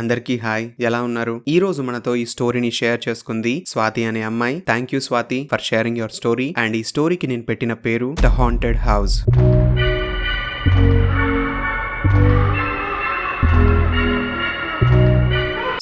అందరికీ హాయ్, ఎలా ఉన్నారు? ఈ రోజు మనతో ఈ స్టోరీని షేర్ చేసుకుంది స్వాతి అనే అమ్మాయి. Thank you Swathi for sharing your story. And ఈ స్టోరీకి నేను పెట్టిన పేరు ద హాంటెడ్ హౌస్.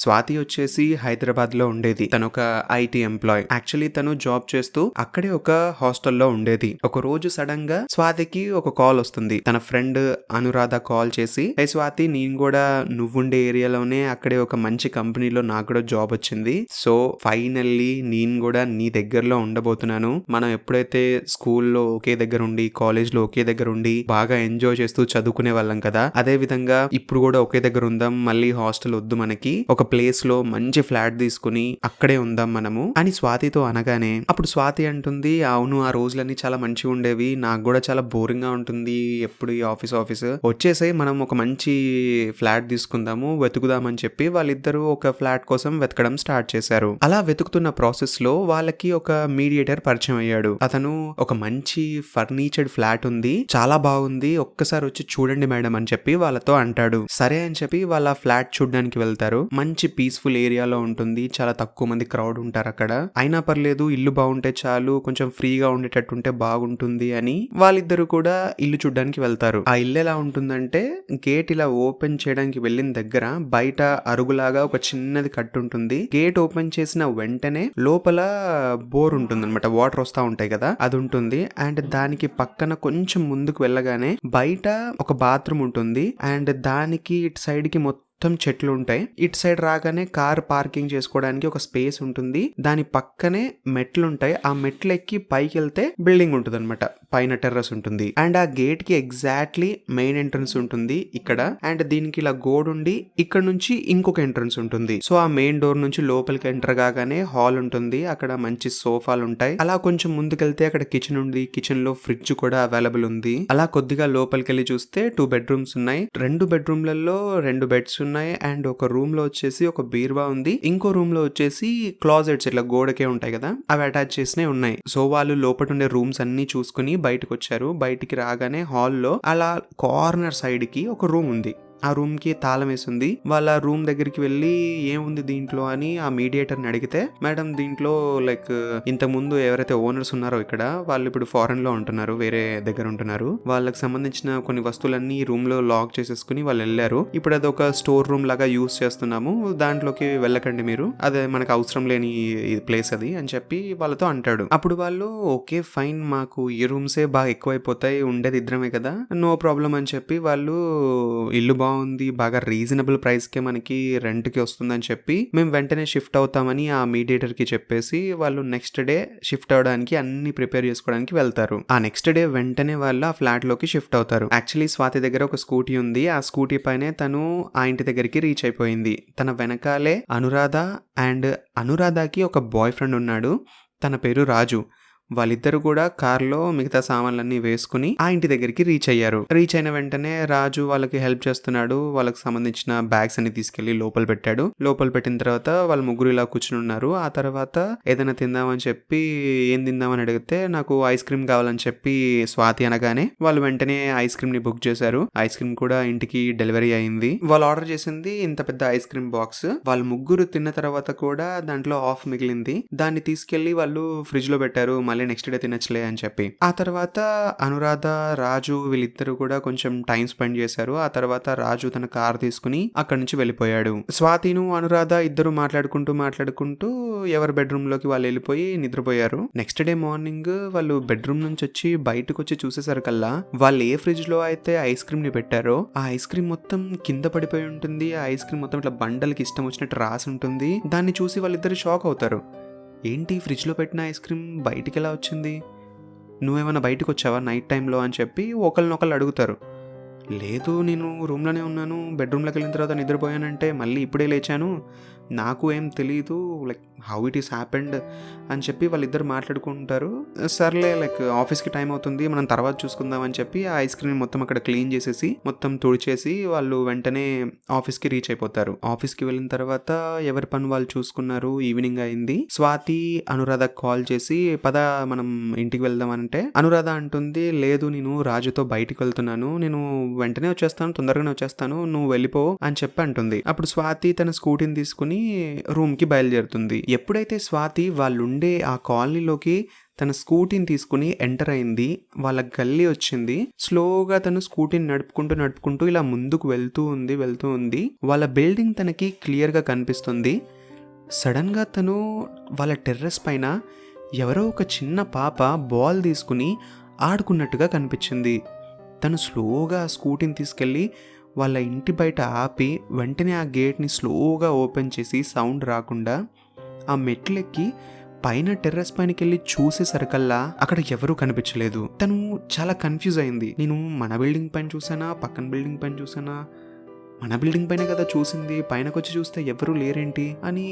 స్వాతి వచ్చేసి హైదరాబాద్ లో ఉండేది. తను ఒక ఐటీ ఎంప్లాయ్. యాక్చువల్లీ తను జాబ్ చేస్తూ అక్కడే ఒక హాస్టల్లో ఉండేది. ఒక రోజు సడన్ గా స్వాతికి ఒక కాల్ వస్తుంది. తన ఫ్రెండ్ అనురాధ కాల్ చేసి, హే స్వాతి, నేను కూడా నువ్వుండే ఏరియాలోనే అక్కడే ఒక మంచి కంపెనీలో నాకు కూడా జాబ్ వచ్చింది. సో ఫైనల్లీ నేను కూడా నీ దగ్గరలో ఉండబోతున్నాను. మనం ఎప్పుడైతే స్కూల్లో ఒకే దగ్గర ఉండి, కాలేజ్ లో ఒకే దగ్గర ఉండి బాగా ఎంజాయ్ చేస్తూ చదువుకునే వాళ్ళం కదా, అదే విధంగా ఇప్పుడు కూడా ఒకే దగ్గర ఉందాం. మళ్ళీ హాస్టల్ వద్దు మనకి, ఒక ప్లేస్ లో మంచి ఫ్లాట్ తీసుకుని అక్కడే ఉందాం మనము అని స్వాతితో అనగానే, అప్పుడు స్వాతి అంటుంది, అవును ఆ రోజులన్నీ చాలా మంచిగా ఉండేవి, నాకు కూడా చాలా బోరింగ్ గా ఉంటుంది ఎప్పుడు ఈ ఆఫీస్ వచ్చేసాయి, మనం ఒక మంచి ఫ్లాట్ తీసుకుందాము, వెతుకుదామని చెప్పి వాళ్ళిద్దరూ ఒక ఫ్లాట్ కోసం వెతకడం స్టార్ట్ చేశారు. అలా వెతుకుతున్న ప్రాసెస్ లో వాళ్ళకి ఒక మీడియేటర్ పరిచయం అయ్యాడు. అతను ఒక మంచి ఫర్నిచర్డ్ ఫ్లాట్ ఉంది, చాలా బాగుంది, ఒక్కసారి వచ్చి చూడండి మేడం అని చెప్పి వాళ్ళతో అంటాడు. సరే అని చెప్పి వాళ్ళ ఫ్లాట్ చూడడానికి వెళ్తారు. మంచి పీస్ఫుల్ ఏరియాలో ఉంటుంది, చాలా తక్కువ మంది క్రౌడ్ ఉంటారు అక్కడ. అయినా పర్లేదు, ఇల్లు బాగుంటే చాలు, కొంచెం ఫ్రీగా ఉండేటట్టు ఉంటే బాగుంటుంది అని వాళ్ళిద్దరు కూడా ఇల్లు చూడడానికి వెళ్తారు. ఆ ఇల్లు ఎలా ఉంటుందంటే, గేట్ ఇలా ఓపెన్ చేయడానికి వెళ్ళిన దగ్గర బయట అరుగులాగా ఒక చిన్నది కట్టు ఉంటుంది. గేట్ ఓపెన్ చేసిన వెంటనే లోపల బోర్ ఉంటుంది అనమాట, వాటర్ వస్తా ఉంటాయి కదా, అది ఉంటుంది. అండ్ దానికి పక్కన కొంచెం ముందుకు వెళ్ళగానే బయట ఒక బాత్రూమ్ ఉంటుంది. అండ్ దానికి ఇటు సైడ్ కి మొత్తం చెట్లు ఉంటాయి. ఇటు సైడ్ రాగానే కార్ పార్కింగ్ చేసుకోవడానికి ఒక స్పేస్ ఉంటుంది. దాని పక్కనే మెట్లు ఉంటాయి. ఆ మెట్లు ఎక్కి పైకి వెళ్తే బిల్డింగ్ ఉంటుంది అనమాట, పైన టెర్రస్ ఉంటుంది. అండ్ ఆ గేట్ కి ఎగ్జాక్ట్లీ మెయిన్ ఎంట్రన్స్ ఉంటుంది ఇక్కడ. అండ్ దీనికి ఇలా గోడ ఉండి ఇక్కడ నుంచి ఇంకొక ఎంట్రన్స్ ఉంటుంది. సో ఆ మెయిన్ డోర్ నుంచి లోపలికి ఎంటర్ కాగానే హాల్ ఉంటుంది. అక్కడ మంచి సోఫాలు ఉంటాయి. అలా కొంచెం ముందుకెళ్తే అక్కడ కిచెన్ ఉంది. కిచెన్ లో ఫ్రిడ్జ్ కూడా అవైలబుల్ ఉంది. అలా కొద్దిగా లోపలికి వెళ్ళి చూస్తే 2 బెడ్రూమ్స్ ఉన్నాయి. 2 బెడ్రూమ్లలో 2 బెడ్స్ ఉన్నాయి. అండ్ ఒక రూమ్ లో వచ్చేసి ఒక బీరువా ఉంది. ఇంకో రూమ్ లో వచ్చేసి క్లాజెట్స్ ఇట్లా గోడకే ఉంటాయి కదా, అవి అటాచ్ చేసినవి ఉన్నాయి. సో వాళ్ళు లోపల ఉండే రూమ్స్ అన్ని చూసుకుని బయటకు వచ్చారు. బయటికి రాగానే హాల్లో అలా కార్నర్ సైడ్ కి ఒక రూమ్ ఉంది. ఆ రూమ్ కి తాళం వేసింది. వాళ్ళ రూమ్ దగ్గరికి వెళ్ళి ఏముంది దీంట్లో అని ఆ మీడియేటర్ ని అడిగితే, మేడం దీంట్లో లైక్ ఇంత ముందు ఎవరైతే ఓనర్స్ ఉన్నారో ఇక్కడ, వాళ్ళు ఇప్పుడు ఫారెన్ లో ఉంటున్నారు, వేరే దగ్గర ఉంటున్నారు. వాళ్ళకి సంబంధించిన కొన్ని వస్తువులన్నీ రూమ్ లో లాక్ చేసేసుకుని వాళ్ళు వెళ్ళారు. ఇప్పుడు అది ఒక స్టోర్ రూమ్ లాగా యూస్ చేస్తున్నాము, దాంట్లోకి వెళ్ళకండి మీరు, అదే మనకు అవసరం లేని ప్లేస్ అది అని చెప్పి వాళ్ళతో అంటాడు. అప్పుడు వాళ్ళు ఓకే ఫైన్, మాకు ఈ రూమ్సే బాగా ఎక్కువైపోతాయి, ఉండేది ఇద్దరమే కదా, నో ప్రాబ్లం అని చెప్పి వాళ్ళు ఇల్లు బాగుంది, బాగా రీజనబుల్ ప్రైస్ కే మనకి రెంట్ కి వస్తుందని చెప్పి మేము వెంటనే షిఫ్ట్ అవుతామని ఆ మీడియేటర్ కి చెప్పేసి వాళ్ళు నెక్స్ట్ డే షిఫ్ట్ అవడానికి అన్ని ప్రిపేర్ చేసుకోవడానికి వెళ్తారు. ఆ నెక్స్ట్ డే వెంటనే వాళ్ళు ఆ ఫ్లాట్ లోకి షిఫ్ట్ అవుతారు. యాక్చువల్లీ స్వాతి దగ్గర ఒక స్కూటీ ఉంది. ఆ స్కూటీ పైనే తను ఆ ఇంటి దగ్గరికి రీచ్ అయిపోయింది. తన వెనకాలే అనురాధ. అండ్ అనురాధకి ఒక బాయ్ ఫ్రెండ్ ఉన్నాడు, తన పేరు రాజు. వాళ్ళిద్దరు కూడా కార్లో మిగతా సామాన్లన్నీ వేసుకుని ఆ ఇంటి దగ్గరికి రీచ్ అయ్యారు. రీచ్ అయిన వెంటనే రాజు వాళ్ళకి హెల్ప్ చేస్తున్నాడు. వాళ్ళకి సంబంధించిన బ్యాగ్స్ అన్ని తీసుకెళ్లి లోపల పెట్టాడు. లోపల పెట్టిన తర్వాత వాళ్ళ ముగ్గురు ఇలా కూర్చుని ఉన్నారు. ఆ తర్వాత ఏదైనా తిందామని చెప్పి, ఏం తిందామని అడిగితే నాకు ఐస్ క్రీమ్ కావాలని చెప్పి స్వాతి అనగానే వాళ్ళు వెంటనే ఐస్ క్రీమ్ ని బుక్ చేశారు. ఐస్ క్రీమ్ కూడా ఇంటికి డెలివరీ అయింది. వాళ్ళు ఆర్డర్ చేసింది ఇంత పెద్ద ఐస్ క్రీమ్ బాక్స్. వాళ్ళు ముగ్గురు తిన్న తర్వాత కూడా దాంట్లో ఆఫ్ మిగిలింది. దాన్ని తీసుకెళ్లి వాళ్ళు ఫ్రిడ్జ్ లో పెట్టారు, మళ్ళీ నెక్స్ట్ డే తినచ్చులే అని చెప్పి. ఆ తర్వాత అనురాధ, రాజు వీళ్ళిద్దరు కూడా కొంచెం టైం స్పెండ్ చేశారు. ఆ తర్వాత రాజు తన కార్ తీసుకుని అక్కడి నుంచి వెళ్ళిపోయాడు. స్వాతిను అనురాధ ఇద్దరు మాట్లాడుకుంటూ ఎవరి బెడ్రూమ్ లోకి వాళ్ళు వెళ్ళిపోయి నిద్రపోయారు. నెక్స్ట్ డే మార్నింగ్ వాళ్ళు బెడ్రూమ్ నుంచి వచ్చి బయటకు వచ్చి చూసేసరికల్లా వాళ్ళు ఏ ఫ్రిడ్జ్ లో అయితే ఐస్ క్రీమ్ ని పెట్టారో ఆ ఐస్ క్రీమ్ మొత్తం కింద పడిపోయి ఉంటుంది. ఆ ఐస్ క్రీమ్ మొత్తం ఇట్లా బండలకి ఇష్టం వచ్చినట్టు రాసి ఉంటుంది. దాన్ని చూసి వాళ్ళిద్దరు షాక్ అవుతారు. ఏంటి ఫ్రిడ్జ్లో పెట్టిన ఐస్ క్రీమ్ బయటికి ఎలా వచ్చింది, నువ్వేమైనా బయటకు వచ్చావా నైట్ టైంలో అని చెప్పి ఒకళ్ళనొకళ్ళు అడుగుతారు. లేదు, నేను రూమ్లోనే ఉన్నాను, బెడ్రూమ్లోకి వెళ్ళిన తర్వాత నిద్రపోయానంటే మళ్ళీ ఇప్పుడే లేచాను, నాకు ఏం తెలీదు like how it is happened అని చెప్పి వాళ్ళిద్దరు మాట్లాడుకుంటారు. సర్లే లైక్ ఆఫీస్కి టైం అవుతుంది, మనం తర్వాత చూసుకుందాం అని చెప్పి ఆ ఐస్ క్రీమ్ మొత్తం అక్కడ క్లీన్ చేసేసి మొత్తం తుడిచేసి వాళ్ళు వెంటనే ఆఫీస్కి రీచ్ అయిపోతారు. ఆఫీస్కి వెళ్ళిన తర్వాత ఎవరి పని వాళ్ళు చూసుకున్నారు. ఈవినింగ్ అయింది. స్వాతి అనురాధ కాల్ చేసి పద మనం ఇంటికి వెళ్దాం అంటే అనురాధ అంటుంది, లేదు నేను రాజుతో బయటికి వెళ్తున్నాను, నేను వెంటనే వచ్చేస్తాను, తొందరగానే వచ్చేస్తాను, నువ్వు వెళ్ళిపో అని చెప్పి అంటుంది. అప్పుడు స్వాతి తన స్కూటీని తీసుకుని రూమ్ కి బయలుదేరుతుంది. ఎప్పుడైతే స్వాతి వాళ్ళుండే ఆ కాలనీలోకి తన స్కూటీని తీసుకుని ఎంటర్ అయింది, వాళ్ళ గల్లీ వచ్చింది. స్లోగా తను స్కూటీని నడుపుకుంటూ ఇలా ముందుకు వెళ్తూ ఉంది. వాళ్ళ బిల్డింగ్ తనకి క్లియర్గా కనిపిస్తుంది. సడన్గా తను వాళ్ళ టెర్రస్ పైన ఎవరో ఒక చిన్న పాప బాల్ తీసుకుని ఆడుకున్నట్టుగా కనిపించింది. తను స్లోగా స్కూటీని తీసుకెళ్ళి వాళ్ళ ఇంటి బయట ఆపి వెంటనే ఆ గేట్ని స్లోగా ఓపెన్ చేసి సౌండ్ రాకుండా ఆ మెట్లెక్కి పైన టెర్రస్ పైనకి వెళ్ళి చూసేసరికల్లా అక్కడ ఎవరూ కనిపించలేదు. తను చాలా కన్ఫ్యూజ్ అయింది. నేను మన బిల్డింగ్ పైన చూసానా, పక్కన బిల్డింగ్ పైన చూసానా, మన బిల్డింగ్ పైన కదా చూసింది, పైనకొచ్చి చూస్తే ఎవరూ లేరేంటి అని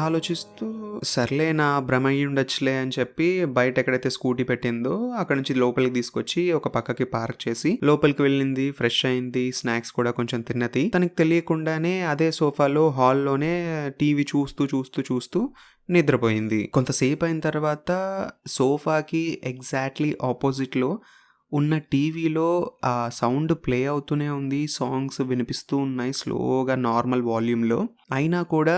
ఆలోచిస్తూ సర్లే నా భ్రమ అయ్యి ఉండొచ్చులే అని చెప్పి బయట ఎక్కడైతే స్కూటీ పెట్టిందో అక్కడ నుంచి లోపలికి తీసుకొచ్చి ఒక పక్కకి పార్క్ చేసి లోపలికి వెళ్ళింది. ఫ్రెష్ అయింది, స్నాక్స్ కూడా కొంచెం తిన్నది. తనకి తెలియకుండానే అదే సోఫాలో హాల్లోనే టీవీ చూస్తూ నిద్రపోయింది. కొంతసేపు అయిన తర్వాత సోఫాకి ఎగ్జాక్ట్లీ ఆపోజిట్లో ఉన్న టీవీలో ఆ సౌండ్ ప్లే అవుతూనే ఉంది. సాంగ్స్ వినిపిస్తూ ఉన్నాయి స్లోగా నార్మల్ వాల్యూమ్లో. అయినా కూడా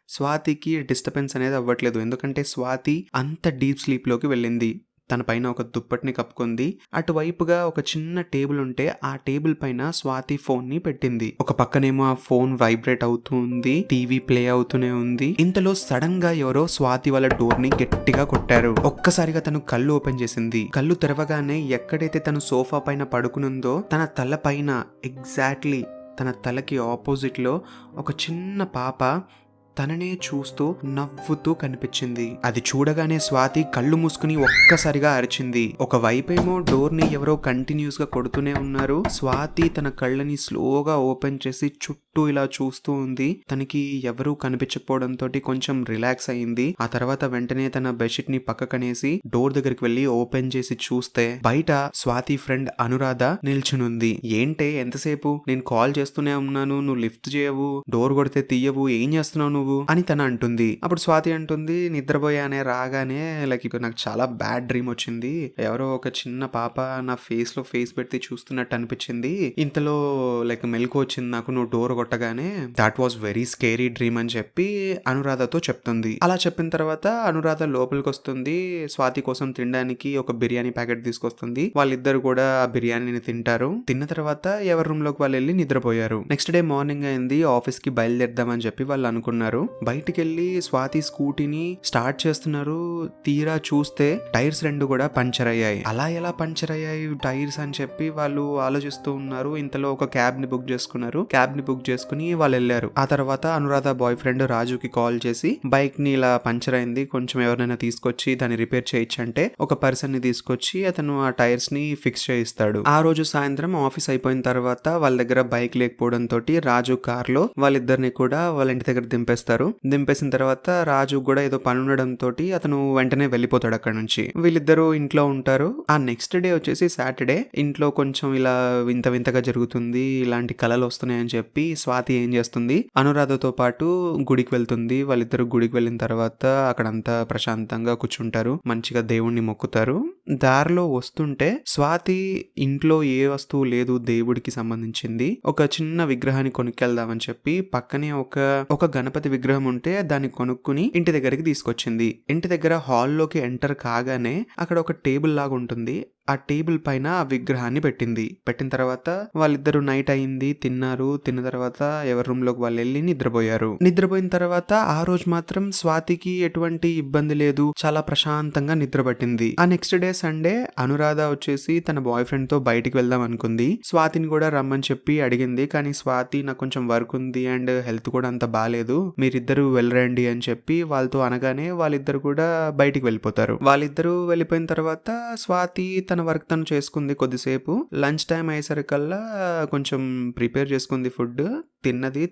స్వాతికి డిస్టర్బెన్స్ అనేది అవ్వట్లేదు. ఎందుకంటే స్వాతి అంత డీప్ స్లీప్లోకి వెళ్ళింది. తన పైన ఒక దుప్పటిని కప్పుకుంది. అటువైపుగా ఒక చిన్న టేబుల్ ఉంటే ఆ టేబుల్ పైన స్వాతి ఫోన్ ని పెట్టింది. ఒక పక్కనేమో ఆ ఫోన్ వైబ్రేట్ అవుతూ ఉంది, టీవీ ప్లే అవుతూనే ఉంది. ఇంతలో సడన్ గా ఎవరో స్వాతి వాళ్ళ డోర్ ని గట్టిగా కొట్టారు. ఒక్కసారిగా తను కళ్ళు ఓపెన్ చేసింది. కళ్ళు తెరవగానే ఎక్కడైతే తను సోఫా పైన పడుకునుందో తన తల పైన ఎగ్జాక్ట్లీ తన తలకి ఆపోజిట్ లో ఒక చిన్న పాప తననే చూస్తూ నవ్వుతూ కనిపించింది. అది చూడగానే స్వాతి కళ్ళు మూసుకుని ఒక్కసారిగా అరిచింది. ఒక వైపేమో డోర్ ని ఎవరో కంటిన్యూస్ గా కొడుతూనే ఉన్నారు. స్వాతి తన కళ్ళని స్లోగా ఓపెన్ చేసి చుట్టూ ఇలా చూస్తూ ఉంది. తనకి ఎవరూ కనిపించకపోవడంతో కొంచెం రిలాక్స్ అయింది. ఆ తర్వాత వెంటనే తన బెడ్షీట్ ని పక్కకనేసి డోర్ దగ్గరికి వెళ్లి ఓపెన్ చేసి చూస్తే బయట స్వాతి ఫ్రెండ్ అనురాధ నిల్చునుంది. ఏంటే ఎంతసేపు నేను కాల్ చేస్తూనే ఉన్నాను, నువ్వు లిఫ్ట్ చేయవు, డోర్ కొడితే తీయవు, ఏం చేస్తున్నావు నువ్వు అని తన అంటుంది. అప్పుడు స్వాతి అంటుంది, నిద్రపోయానే, రాగానే లైక్ నాకు చాలా బ్యాడ్ డ్రీమ్ వచ్చింది. ఎవరో ఒక చిన్న పాప నా ఫేస్ లో ఫేస్ పెట్టి చూస్తున్నట్టు అనిపించింది. ఇంతలో లైక్ మెలకు వచ్చింది నాకు నువ్వు డోర్ కొట్టగానే. That was very scary dream అని చెప్పి అనురాధతో చెప్తుంది. అలా చెప్పిన తర్వాత అనురాధ లోపలికి వస్తుంది. స్వాతి కోసం తినడానికి ఒక బిర్యానీ ప్యాకెట్ తీసుకొస్తుంది. వాళ్ళిద్దరు కూడా ఆ బిర్యానీని తింటారు. తిన్న తర్వాత ఎవరి రూమ్ లోకి వాళ్ళు వెళ్ళి నిద్రపోయారు. నెక్స్ట్ డే మార్నింగ్ అయింది. ఆఫీస్ కి బయలుదేరదామని చెప్పి వాళ్ళు అనుకున్నారు. బయటికెళ్ళి స్వాతి స్కూటీని స్టార్ట్ చేస్తున్నారు. తీరా చూస్తే టైర్స్ రెండు కూడా పంచర్ అయ్యాయి. అలా ఎలా పంచర్ అయ్యాయి టైర్స్ అని చెప్పి వాళ్ళు ఆలోచిస్తూ ఉన్నారు. ఇంతలో ఒక క్యాబ్ ని బుక్ చేసుకున్నారు. క్యాబ్ ని బుక్ చేసుకుని వాళ్ళు వెళ్ళారు. ఆ తర్వాత అనురాధ బాయ్ ఫ్రెండ్ రాజుకి కాల్ చేసి బైక్ ని ఇలా పంచర్ అయింది, కొంచెం ఎవరైనా తీసుకొచ్చి దాన్ని రిపేర్ చేయించంటే ఒక పర్సన్ ని తీసుకొచ్చి అతను ఆ టైర్స్ ని ఫిక్స్ చేయిస్తాడు. ఆ రోజు సాయంత్రం ఆఫీస్ అయిపోయిన తర్వాత వాళ్ళ దగ్గర బైక్ లేకపోవడంతో రాజు కార్ లో వాళ్ళిద్దరిని కూడా వాళ్ళ ఇంటి దగ్గర దింపేసిన తర్వాత రాజు కూడా ఏదో పని ఉండడంతో అతను వెంటనే వెళ్ళిపోతాడు అక్కడ నుంచి. వీళ్ళిద్దరూ ఇంట్లో ఉంటారు. ఆ నెక్స్ట్ డే వచ్చేసి సాటర్డే. ఇంట్లో కొంచెం ఇలా వింతగా జరుగుతుంది, ఇలాంటి కళలు వస్తున్నాయని చెప్పి స్వాతి ఏం చేస్తుంది, అనురాధతో పాటు గుడికి వెళ్తుంది. వాళ్ళిద్దరు గుడికి వెళ్ళిన తర్వాత అక్కడంతా ప్రశాంతంగా కూర్చుంటారు, మంచిగా దేవుణ్ణి మొక్కుతారు. దారిలో వస్తుంటే స్వాతి ఇంట్లో ఏ వస్తువు లేదు దేవుడికి సంబంధించింది. ఒక చిన్న విగ్రహాన్ని కొనుక్కెళ్దామని చెప్పి పక్కనే ఒక గణపతి విగ్రహం ఉంటే దాన్ని కొనుక్కుని ఇంటి దగ్గరికి తీసుకొచ్చింది. ఇంటి దగ్గర హాల్లోకి ఎంటర్ కాగానే అక్కడ ఒక టేబుల్ లాగా ఉంటుంది. ఆ టేబుల్ పైన ఆ విగ్రహాన్ని పెట్టిన తర్వాత వాళ్ళిద్దరు నైట్ అయింది, తిన్నారు. తిన్న తర్వాత ఎవరి రూమ్ లోకి వాళ్ళు వెళ్ళి నిద్రపోయిన తర్వాత ఆ రోజు మాత్రం స్వాతికి ఎటువంటి ఇబ్బంది లేదు, చాలా ప్రశాంతంగా నిద్రపట్టింది. ఆ నెక్స్ట్ డే సండే అనురాధ వచ్చేసి తన బాయ్ ఫ్రెండ్ తో బయటికి వెళ్దాం అనుకుంది. స్వాతిని కూడా రమ్మని చెప్పి అడిగింది. కానీ స్వాతి నాకు కొంచెం వర్క్ ఉంది అండ్ హెల్త్ కూడా అంత బాలేదు, మీరిద్దరు వెళ్ళరండి అని చెప్పి వాళ్ళతో అనగానే వాళ్ళిద్దరు కూడా బయటికి వెళ్ళిపోతారు. వాళ్ళిద్దరూ వెళ్ళిపోయిన తర్వాత స్వాతి తన వర్క్ తను చేసుకుంది కొద్దిసేపు. లంచ్ టైం అయ్యేసరికల్లా కొంచెం ప్రిపేర్ చేసుకుంది ఫుడ్.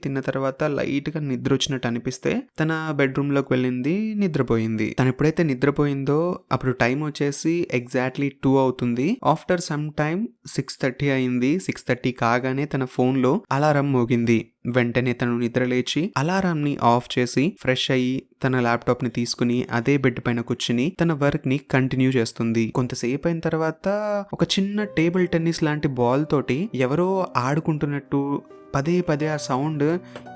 తిన్న తర్వాత లైట్‌గా నిద్రొచ్చినట్టు అనిపిస్తే తన బెడ్‌రూమ్‌లోకి వెళ్ళింది. నిద్రపోయింది. తను ఎప్పుడైతే నిద్రపోయిందో అప్పుడు టైం వచ్చేసి ఎగ్జాక్ట్‌లీ 2 అవుతుంది. ఆఫ్టర్ సమ్ టైమ్ 6:30 అయింది. 6:30 కాగానే తన ఫోన్‌లో అలారం మోగింది. వెంటనే తను నిద్ర లేచి అలారంని ఆఫ్ చేసి ఫ్రెష్ అయ్యి తన ల్యాప్టాప్ ని తీసుకుని అదే బెడ్ పైన కూర్చుని తన వర్క్ ని కంటిన్యూ చేస్తుంది. కొంతసేపు అయిన తర్వాత ఒక చిన్న టేబుల్ టెన్నిస్ లాంటి బాల్ తోటి ఎవరో ఆడుకుంటున్నట్టు పదే పదే ఆ సౌండ్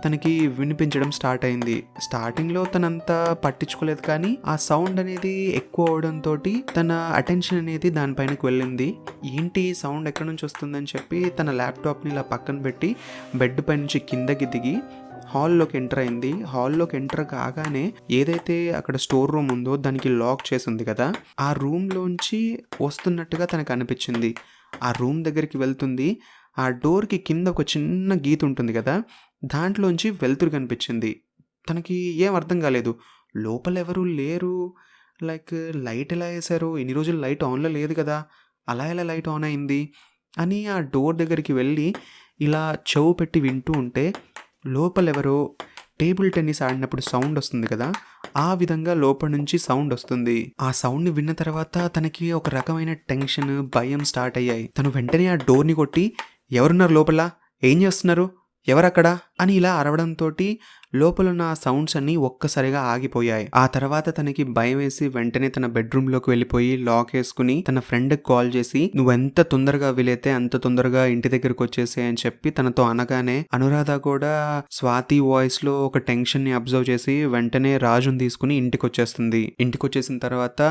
తనకి వినిపించడం స్టార్ట్ అయింది. స్టార్టింగ్ లో తనంతా పట్టించుకోలేదు, కానీ ఆ సౌండ్ అనేది ఎక్కువ అవడంతో తన అటెన్షన్ అనేది దానిపైనకి వెళ్ళింది. ఏంటి సౌండ్ ఎక్కడి నుంచి వస్తుందని చెప్పి తన ల్యాప్టాప్ ని ఇలా పక్కన పెట్టి బెడ్ పై నుంచి కిందకి దిగి హాల్లోకి ఎంటర్ అయింది. హాల్లోకి ఎంటర్ కాగానే ఏదైతే అక్కడ స్టోర్ రూమ్ ఉందో దానికి లాక్ చేసి ఉంది కదా, ఆ రూమ్ లోంచి వస్తున్నట్టుగా తనకు అనిపించింది. ఆ రూమ్ దగ్గరికి వెళ్తుంది. ఆ డోర్కి కింద ఒక చిన్న గీత ఉంటుంది కదా, దాంట్లోంచి వెలుతురు కనిపించింది. తనకి ఏం అర్థం కాలేదు. లోపల ఎవరు లేరు, లైక్ లైట్ ఎలా వేశారు, ఇన్ని రోజులు లైట్ ఆన్లో లేదు కదా, అలా ఎలా లైట్ ఆన్ అయింది అని ఆ డోర్ దగ్గరికి వెళ్ళి ఇలా చెవు పెట్టి వింటూ ఉంటే లోపలెవరో టేబుల్ టెన్నిస్ ఆడినప్పుడు సౌండ్ వస్తుంది కదా, ఆ విధంగా లోపల నుంచి సౌండ్ వస్తుంది. ఆ సౌండ్ని విన్న తర్వాత తనకి ఒక రకమైన టెన్షన్, భయం స్టార్ట్ అయ్యాయి. తను వెంటనే ఆ డోర్ని కొట్టి ఎవరున్నారు లోపల, ఏం చేస్తున్నారు, ఎవరక్కడ అని ఇలా అరవడంతో లోపలున్న ఆ సౌండ్స్ అన్నీ ఒక్కసారిగా ఆగిపోయాయి. ఆ తర్వాత తనకి భయం వేసి వెంటనే తన బెడ్రూమ్లోకి వెళ్ళిపోయి లాక్ వేసుకుని తన ఫ్రెండ్కి కాల్ చేసి నువ్వెంత తొందరగా వీలైతే అంత తొందరగా ఇంటి దగ్గరకు వచ్చేసే అని చెప్పి తనతో అనగానే అనురాధ కూడా స్వాతి వాయిస్ లో ఒక టెన్షన్ ని అబ్జర్వ్ చేసి వెంటనే రాజుని తీసుకుని ఇంటికి వచ్చేస్తుంది. ఇంటికి వచ్చేసిన తర్వాత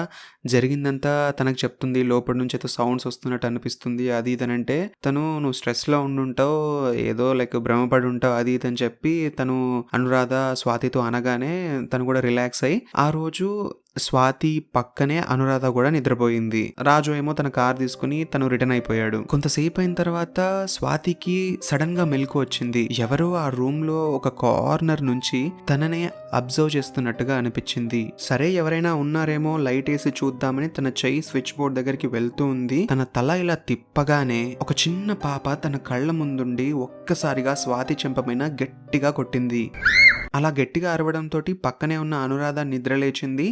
జరిగిందంతా తనకు చెప్తుంది. లోపల నుంచి అయితే సౌండ్స్ వస్తున్నట్టు అనిపిస్తుంది, అది ఇదనంటే నువ్వు స్ట్రెస్ లో ఉండుంటావు, ఏదో లైక్ భ్రమపడి ఉంటావు, అది ఇది అని చెప్పి తను అనురాధ స్వాతితో అనగానే తను కూడా రిలాక్స్ అయ్యి ఆ రోజు స్వాతి పక్కనే అనురాధ కూడా నిద్రపోయింది. రాజు ఏమో తన కార్ తీసుకుని తను రిటర్న్ అయిపోయాడు. కొంతసేపు అయిన తర్వాత స్వాతికి సడన్ గా మెలకు వచ్చింది. ఎవరో ఆ రూమ్ లో ఒక కార్నర్ నుంచి తననే అబ్జర్వ్ చేస్తున్నట్టుగా అనిపించింది. సరే ఎవరైనా ఉన్నారేమో లైట్ వేసి చూద్దామని తన చెయ్యి స్విచ్ బోర్డ్ దగ్గరికి వెళ్తూ ఉంది. తన తల ఇలా తిప్పగానే ఒక చిన్న పాప తన కళ్ళ ముందుండి ఒక్కసారిగా స్వాతి చెంపమైన గట్టిగా కొట్టింది. అలా గట్టిగా అరవడంతో పక్కనే ఉన్న అనురాధ నిద్ర లేచింది.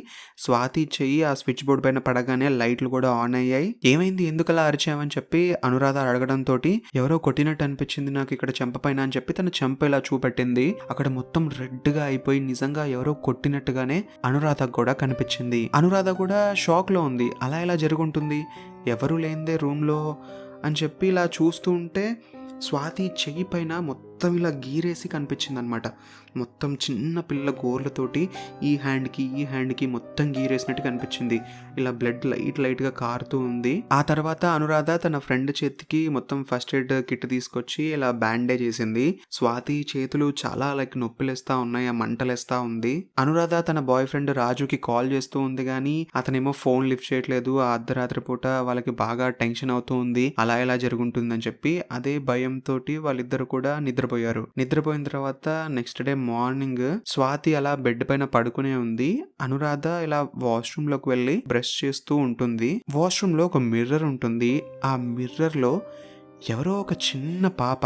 స్వాతి చెయ్యి ఆ స్విచ్ బోర్డ్ పైన పడగానే లైట్లు కూడా ఆన్ అయ్యాయి. ఏమైంది, ఎందుకలా అరిచావని చెప్పి అనురాధ అడగడంతో ఎవరో కొట్టినట్టు అనిపించింది నాకు ఇక్కడ చెంప పైన అని చెప్పి తన చెంప ఇలా చూపెట్టింది. అక్కడ మొత్తం రెడ్ గా అయిపోయి నిజంగా ఎవరో కొట్టినట్టుగానే అనురాధకు కూడా కనిపించింది. అనురాధ కూడా షాక్ లో ఉంది. అలా ఎలా జరుగుంటుంది, ఎవరు లేనిదే రూమ్ లో అని చెప్పి ఇలా చూస్తూ ఉంటే స్వాతి చెయ్యి పైన మొత్తం ఇలా గీరేసి కనిపించింది అనమాట. మొత్తం చిన్న పిల్ల గోర్లతోటి ఈ హ్యాండ్కి మొత్తం గీరేసినట్టు కనిపించింది. ఇలా బ్లడ్ లైట్గా కారుతూ ఉంది. ఆ తర్వాత అనురాధ తన ఫ్రెండ్ చేతికి మొత్తం ఫస్ట్ ఎయిడ్ కిట్ తీసుకొచ్చి ఇలా బ్యాండేజ్ చేసింది. స్వాతి చేతులు చాలా లైక్ నొప్పిలేస్తా ఉన్నాయి, ఆ మంటలేస్తా ఉంది. అనురాధ తన బాయ్ ఫ్రెండ్ రాజుకి కాల్ చేస్తూ ఉంది, కానీ అతనేమో ఫోన్ లిఫ్ట్ చేయట్లేదు. ఆ అర్ధరాత్రి పూట వాళ్ళకి బాగా టెన్షన్ అవుతూ ఉంది, అలా ఎలా జరుగుంటుందని చెప్పి. అదే భయంతో వాళ్ళిద్దరు కూడా నిద్రపోయారు. నిద్రపోయిన తర్వాత నెక్స్ట్ డే మార్నింగ్ స్వాతి అలా బెడ్ పైన పడుకునే ఉంది. అనురాధ ఇలా వాష్రూమ్ లోకి వెళ్ళి బ్రష్ చేస్తూ ఉంటుంది. వాష్రూమ్ లో ఒక మిర్రర్ ఉంటుంది. ఆ మిర్రర్ లో ఎవరో ఒక చిన్న పాప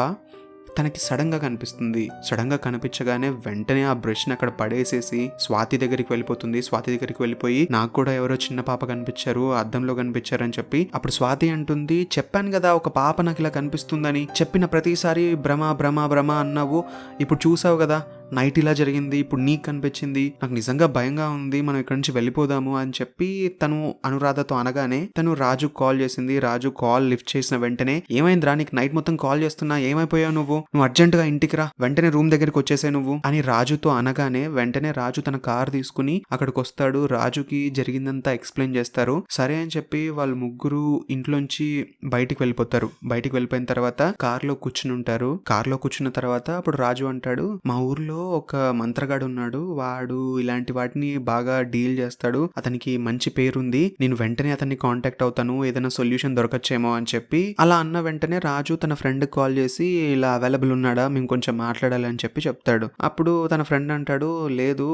తనకి సడన్ గా కనిపిస్తుంది. సడన్ గా కనిపించగానే వెంటనే ఆ బ్రష్ ని అక్కడ పడేసేసి స్వాతి దగ్గరికి వెళ్ళిపోతుంది. స్వాతి దగ్గరికి వెళ్ళిపోయి నాకు కూడా ఎవరో చిన్న పాప కనిపించారు, అద్దంలో కనిపించారు అని చెప్పి. అప్పుడు స్వాతి అంటుంది, చెప్పాను కదా ఒక పాప నాకు ఇలా కనిపిస్తుందని, చెప్పిన ప్రతిసారి భ్రమ భ్రమ భ్రమ అన్నావు, ఇప్పుడు చూసావు కదా నైట్ ఇలా జరిగింది, ఇప్పుడు నీకు కనిపించింది, నాకు నిజంగా భయంగా ఉంది, మనం ఇక్కడి నుంచి వెళ్ళిపోదాము అని చెప్పి తను అనురాధతో అనగానే తను రాజు కాల్ చేసింది. రాజు కాల్ లిఫ్ట్ చేసిన వెంటనే ఏమైందిరా, నీకు నైట్ మొత్తం కాల్ చేస్తున్నా, ఏమైపోయావు నువ్వు అర్జెంట్ గా ఇంటికి రా, వెంటనే రూమ్ దగ్గరికి వచ్చేసే నువ్వు అని రాజుతో అనగానే వెంటనే రాజు తన కార్ తీసుకుని అక్కడికి వస్తాడు. రాజుకి జరిగిందంతా ఎక్స్ప్లెయిన్ చేస్తారు. సరే అని చెప్పి వాళ్ళు ముగ్గురు ఇంట్లోంచి బయటికి వెళ్ళిపోతారు. బయటికి వెళ్ళిపోయిన తర్వాత కార్ లో కూర్చుని ఉంటారు. కార్ లో కూర్చున్న తర్వాత అప్పుడు రాజు అంటాడు, మా ఊర్లో ఊర్లో ఒక మంత్రగాడు ఉన్నాడు. వాడు ఇలాంటి వాటిని బాగా డీల్ చేస్తాడు. అతనికి మంచి పేరుంది. నేను వెంటనే అతన్ని కాంటాక్ట్ అవుతాను. ఏదైనా సొల్యూషన్ దొరకచ్చేమో అని చెప్పి అలా అన్న వెంటనే రాజు తన ఫ్రెండ్ కాల్ చేసి ఇలా అవైలబుల్ ఉన్నాడా, మేము కొంచెం మాట్లాడాలి అని చెప్పి చెప్తాడు. అప్పుడు తన ఫ్రెండ్ అంటాడు, లేదు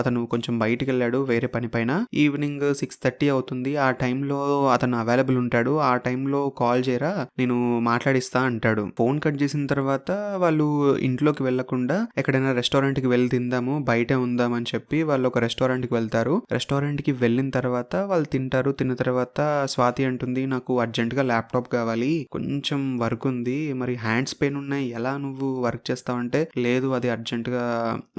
అతను కొంచెం బయటికి వెళ్ళాడు వేరే పని పైన. ఈవినింగ్ 6:30 అవుతుంది. ఆ టైంలో అతను అవైలబుల్ ఉంటాడు. ఆ టైంలో కాల్ చేయరా, నేను మాట్లాడిస్తా అంటాడు. ఫోన్ కట్ చేసిన తర్వాత వాళ్ళు ఇంట్లోకి వెళ్లకుండా ఎక్కడైనా రెస్టారెంట్ కి వెళ్ళి తిందాము, బయటే ఉందామని చెప్పి వాళ్ళు ఒక రెస్టారెంట్ కి వెళ్తారు. రెస్టారెంట్ కి వెళ్ళిన తర్వాత వాళ్ళు తింటారు. తిన్న తర్వాత స్వాతి అంటుంది, నాకు అర్జెంట్ గా ల్యాప్టాప్ కావాలి, కొంచెం వర్క్ ఉంది, మరి హ్యాండ్స్ పెయిన్ ఉన్నాయి, ఎలా నువ్వు వర్క్ చేస్తావంటే, లేదు అది అర్జెంట్ గా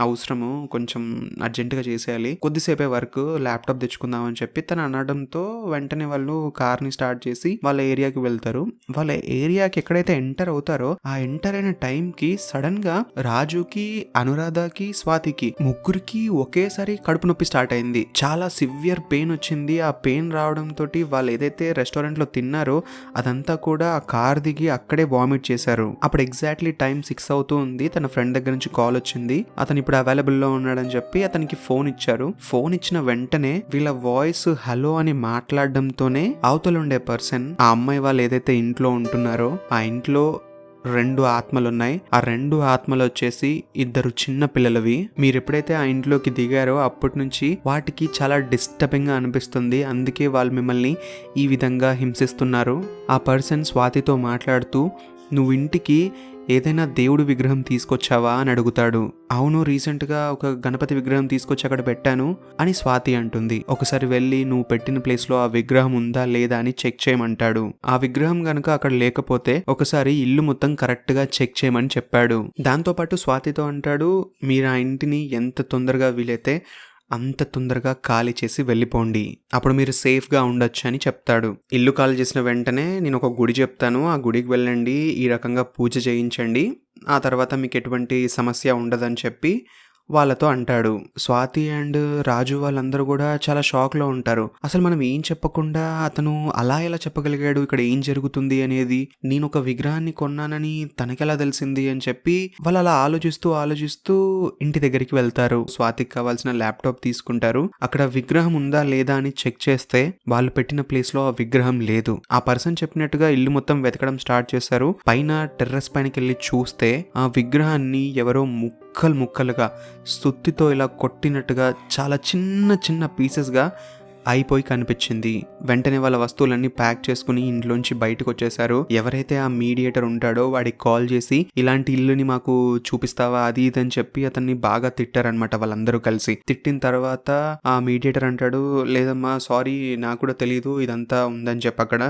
అవసరము, కొంచెం అర్జెంట్ గా చేసేయాలి, కొద్దిసేపే వర్క్, ల్యాప్టాప్ తెచ్చుకుందాం అని చెప్పి తను అనడంతో వెంటనే వాళ్ళు కార్ ని స్టార్ట్ చేసి వాళ్ళ ఏరియాకి వెళ్తారు. వాళ్ళ ఏరియాకి ఎక్కడైతే ఎంటర్ అవుతారో ఆ ఎంటర్ అయిన టైం కి సడన్ గా రాజుకి, అనురాధకి, స్వాతికి ముగ్గురికి ఒకేసారి కడుపు నొప్పి స్టార్ట్ అయింది. చాలా సివియర్ పెయిన్ వచ్చింది. ఆ పెయిన్ రావడం తోటి వాళ్ళు ఏదైతే రెస్టారెంట్ లో తిన్నారో అదంతా కూడా ఆ కార్ దిగి అక్కడే వామిట్ చేశారు. అప్పుడు ఎగ్జాక్ట్లీ టైం 6 అవుతూ ఉంది. తన ఫ్రెండ్ దగ్గర నుంచి కాల్ వచ్చింది. అతను ఇప్పుడు అవైలబుల్ లో ఉన్నాడని చెప్పి అతనికి ఫోన్ ఇచ్చారు. ఫోన్ ఇచ్చిన వెంటనే వీళ్ళ వాయిస్ హలో అని మాట్లాడడంతోనే అవతల ఉండే పర్సన్, ఆ అమ్మాయి వాళ్ళు ఏదైతే ఇంట్లో ఉంటున్నారో ఆ ఇంట్లో 2 ఆత్మలున్నాయి. ఆ 2 ఆత్మలు వచ్చేసి ఇద్దరు చిన్న పిల్లలవి. మీరు ఎప్పుడైతే ఆ ఇంట్లోకి దిగారో అప్పటి నుంచి వాటికి చాలా డిస్టర్బింగ్ గా అనిపిస్తుంది. అందుకే వాళ్ళు మిమ్మల్ని ఈ విధంగా హింసిస్తున్నారు. ఆ పర్సన్ స్వాతితో మాట్లాడుతూ, నువ్వు ఇంటికి ఏదైనా దేవుడి విగ్రహం తీసుకొచ్చావా అని అడుగుతాడు. అవును, రీసెంట్ గా ఒక గణపతి విగ్రహం తీసుకొచ్చి అక్కడ పెట్టాను అని స్వాతి అంటుంది. ఒకసారి వెళ్ళి నువ్వు పెట్టిన ప్లేస్ లో ఆ విగ్రహం ఉందా లేదా అని చెక్ చేయమంటాడు. ఆ విగ్రహం గనుక అక్కడ లేకపోతే ఒకసారి ఇల్లు మొత్తం కరెక్ట్ గా చెక్ చేయమని చెప్పాడు. దాంతో పాటు స్వాతితో అంటాడు, మీరు ఆ ఇంటిని ఎంత తొందరగా వీలైతే అంత తొందరగా ఖాళీ చేసి వెళ్ళిపోండి, అప్పుడు మీరు సేఫ్ గా ఉండొచ్చు అని చెప్తాడు. ఇల్లు ఖాళీ చేసిన వెంటనే నేను ఒక గుడి చెప్తాను, ఆ గుడికి వెళ్ళండి, ఈ రకంగా పూజ చేయించండి, ఆ తర్వాత మీకు ఎటువంటి సమస్య ఉండదని చెప్పి వాళ్ళతో అంటాడు. స్వాతి అండ్ రాజు వాళ్ళందరూ కూడా చాలా షాక్ లో ఉంటారు. అసలు మనం ఏం చెప్పకుండా అతను అలా ఎలా చెప్పగలిగాడు, ఇక్కడ ఏం జరుగుతుంది అనేది, నేను ఒక విగ్రహాన్ని కొన్నానని తనకెలా తెలిసింది అని చెప్పి వాళ్ళు అలా ఆలోచిస్తూ ఇంటి దగ్గరికి వెళ్తారు. స్వాతికి కావాల్సిన ల్యాప్టాప్ తీసుకుంటారు. అక్కడ విగ్రహం ఉందా లేదా అని చెక్ చేస్తే వాళ్ళు పెట్టిన ప్లేస్ లో ఆ విగ్రహం లేదు. ఆ పర్సన్ చెప్పినట్టుగా ఇల్లు మొత్తం వెతకడం స్టార్ట్ చేశారు. పైన టెర్రస్ పైనకి వెళ్ళి చూస్తే ఆ విగ్రహాన్ని ఎవరో ముక్కలుగా సుత్తితో ఇలా కొట్టినట్టుగా చాలా చిన్న పీసెస్ గా అయిపోయి కనిపించింది. వెంటనే వాళ్ళ వస్తువులన్నీ ప్యాక్ చేసుకుని ఇంట్లోంచి బయటకు వచ్చేసారు. ఎవరైతే ఆ మీడియేటర్ ఉంటాడో వాడికి కాల్ చేసి ఇలాంటి ఇల్లుని మాకు చూపిస్తావా అది ఇది అని చెప్పి అతన్ని బాగా తిట్టారనమాట. వాళ్ళందరూ కలిసి తిట్టిన తర్వాత ఆ మీడియేటర్ అంటాడు, లేదమ్మా సారీ, నాకు కూడా తెలీదు ఇదంతా ఉందని చెప్పి అక్కడ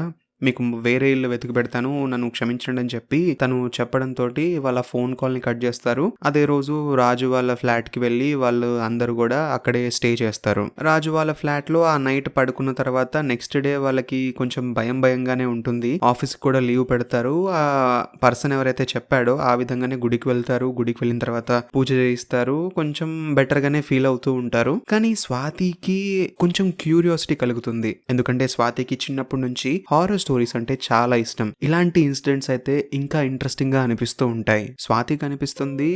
మీకు వేరే ఇల్లు వెతికి పెడతాను, నన్ను క్షమించండి అని చెప్పి తను చెప్పడంతో వాళ్ళ ఫోన్ కాల్ ని కట్ చేస్తారు. అదే రోజు రాజు వాళ్ళ ఫ్లాట్ కి వెళ్ళి వాళ్ళు అందరూ కూడా అక్కడే స్టే చేస్తారు. రాజు వాళ్ళ ఫ్లాట్ లో ఆ నైట్ పడుకున్న తర్వాత నెక్స్ట్ డే వాళ్ళకి కొంచెం భయంగానే ఉంటుంది. ఆఫీస్ కూడా లీవ్ పెడతారు. ఆ పర్సన్ ఎవరైతే చెప్పాడో ఆ విధంగానే గుడికి వెళ్తారు. గుడికి వెళ్ళిన తర్వాత పూజ చేయిస్తారు. కొంచెం బెటర్ గానే ఫీల్ అవుతూ ఉంటారు. కానీ స్వాతికి కొంచెం క్యూరియాసిటీ కలుగుతుంది. ఎందుకంటే స్వాతికి చిన్నప్పటి నుంచి హారర్ స్టోరీస్ అంటే చాలా ఇష్టం. ఇలాంటి ఇన్సిడెంట్స్ అయితే ఇంకా ఇంట్రెస్టింగ్ గా అనిపిస్తూ ఉంటాయి. స్వాతికి అనిపిస్తుంది,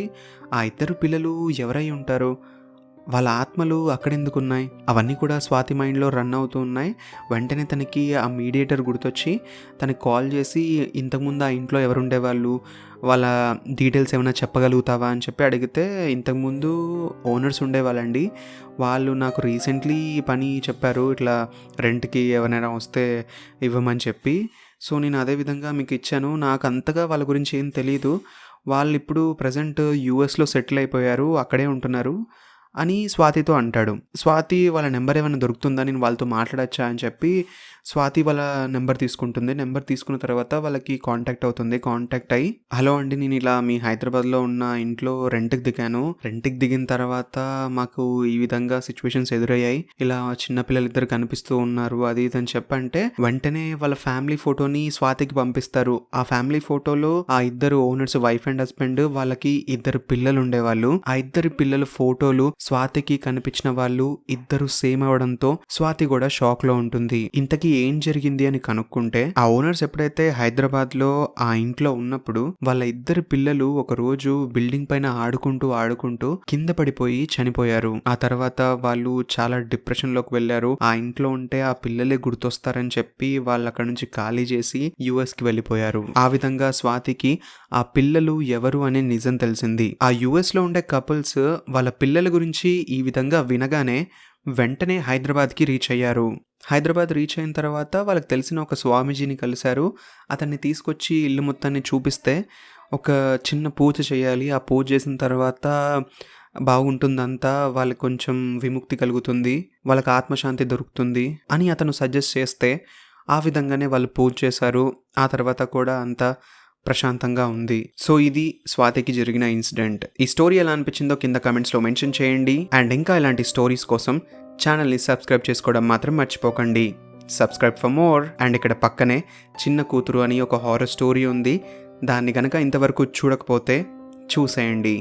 ఆ ఇద్దరు పిల్లలు ఎవరై ఉంటారు, వాళ్ళ ఆత్మలు అక్కడెందుకున్నాయి, అవన్నీ కూడా స్వాతి మైండ్లో రన్ అవుతూ ఉన్నాయి. వెంటనే తనకి ఆ మీడియేటర్ గుర్తొచ్చి తనకి కాల్ చేసి ఇంతకుముందు ఆ ఇంట్లో ఎవరుండేవాళ్ళు, వాళ్ళ డీటెయిల్స్ ఏమైనా చెప్పగలుగుతావా అని చెప్పి అడిగితే, ఇంతకుముందు ఓనర్స్ ఉండేవాళ్ళండి, వాళ్ళు నాకు రీసెంట్లీ పని చెప్పారు, ఇట్లా రెంట్కి ఎవరైనా వస్తే ఇవ్వమని చెప్పి, సో నేను అదే విధంగా మీకు ఇచ్చాను, నాకు అంతగా వాళ్ళ గురించి ఏం తెలీదు, వాళ్ళు ఇప్పుడు ప్రజెంట్ యూఎస్లో సెటిల్ అయిపోయారు, అక్కడే ఉంటున్నారు అని స్వాతితో అంటాడు. స్వాతి వాళ్ళ నెంబర్ ఏమైనా దొరుకుతుందా, నేను వాళ్ళతో మాట్లాడచ్చా అని చెప్పి స్వాతి వాళ్ళ నెంబర్ తీసుకుంటుంది. నెంబర్ తీసుకున్న తర్వాత వాళ్ళకి కాంటాక్ట్ అవుతుంది. కాంటాక్ట్ అయ్యి, హలో అండి, నేను ఇలా మీ హైదరాబాద్లో ఉన్న ఇంట్లో రెంట్కి దిగాను, రెంట్కి దిగిన తర్వాత మాకు ఈ విధంగా సిచ్యువేషన్స్ ఎదురయ్యాయి, ఇలా చిన్నపిల్లలు ఇద్దరు కనిపిస్తూ ఉన్నారు అది ఇది అని చెప్పంటే వెంటనే వాళ్ళ ఫ్యామిలీ ఫోటోని స్వాతికి పంపిస్తారు. ఆ ఫ్యామిలీ ఫోటోలో ఆ ఇద్దరు ఓనర్స్ వైఫ్ అండ్ హస్బెండ్, వాళ్ళకి ఇద్దరు పిల్లలు ఉండేవాళ్ళు. ఆ ఇద్దరు పిల్లల ఫోటోలు స్వాతికి కనిపించిన వాళ్ళు ఇద్దరు సేమ్ అవడంతో స్వాతి కూడా షాక్ లో ఉంటుంది. ఇంతకీ ఏం జరిగింది అని కనుక్కుంటే ఆ ఓనర్స్ ఎప్పుడైతే హైదరాబాద్ లో ఆ ఇంట్లో ఉన్నప్పుడు వాళ్ళ ఇద్దరు పిల్లలు ఒక రోజు బిల్డింగ్ పైన ఆడుకుంటూ కింద పడిపోయి చనిపోయారు. ఆ తర్వాత వాళ్ళు చాలా డిప్రెషన్ లోకి వెళ్లారు. ఆ ఇంట్లో ఉంటే ఆ పిల్లలే గుర్తొస్తారని చెప్పి వాళ్ళు అక్కడ నుంచి ఖాళీ చేసి యుఎస్ కి వెళ్ళిపోయారు. ఆ విధంగా స్వాతికి ఆ పిల్లలు ఎవరు అనే నిజం తెలిసింది. ఆ యుఎస్ లో ఉండే కపుల్స్ వాళ్ళ పిల్లల గురించి ఈ విధంగా వినగానే వెంటనే హైదరాబాద్ కి రీచ్ అయ్యారు. హైదరాబాద్ రీచ్ అయిన తర్వాత వాళ్ళకి తెలిసిన ఒక స్వామీజీని కలిశారు. అతన్ని తీసుకొచ్చి ఇల్లు మొత్తాన్ని చూపిస్తే ఒక చిన్న పూజ చేయాలి, ఆ పూజ చేసిన తర్వాత బాగుంటుందంతా, వాళ్ళకి కొంచెం విముక్తి కలుగుతుంది, వాళ్ళకి ఆత్మశాంతి దొరుకుతుంది అని అతను సజెస్ట్ చేస్తే ఆ విధంగానే వాళ్ళు పూజ చేశారు. ఆ తర్వాత కూడా అంతా ప్రశాంతంగా ఉంది. సో ఇది స్వాతికి జరిగిన ఇన్సిడెంట్. ఈ స్టోరీ ఎలా అనిపించిందో కింద కమెంట్స్లో మెన్షన్ చేయండి. అండ్ ఇంకా ఇలాంటి స్టోరీస్ కోసం ఛానల్ని సబ్స్క్రైబ్ చేసుకోవడం మాత్రం మర్చిపోకండి. Subscribe for more. అండ్ ఇక్కడ పక్కనే చిన్న కూతురు అని ఒక హారర్ స్టోరీ ఉంది. దాన్ని గనక ఇంతవరకు చూడకపోతే చూసేయండి.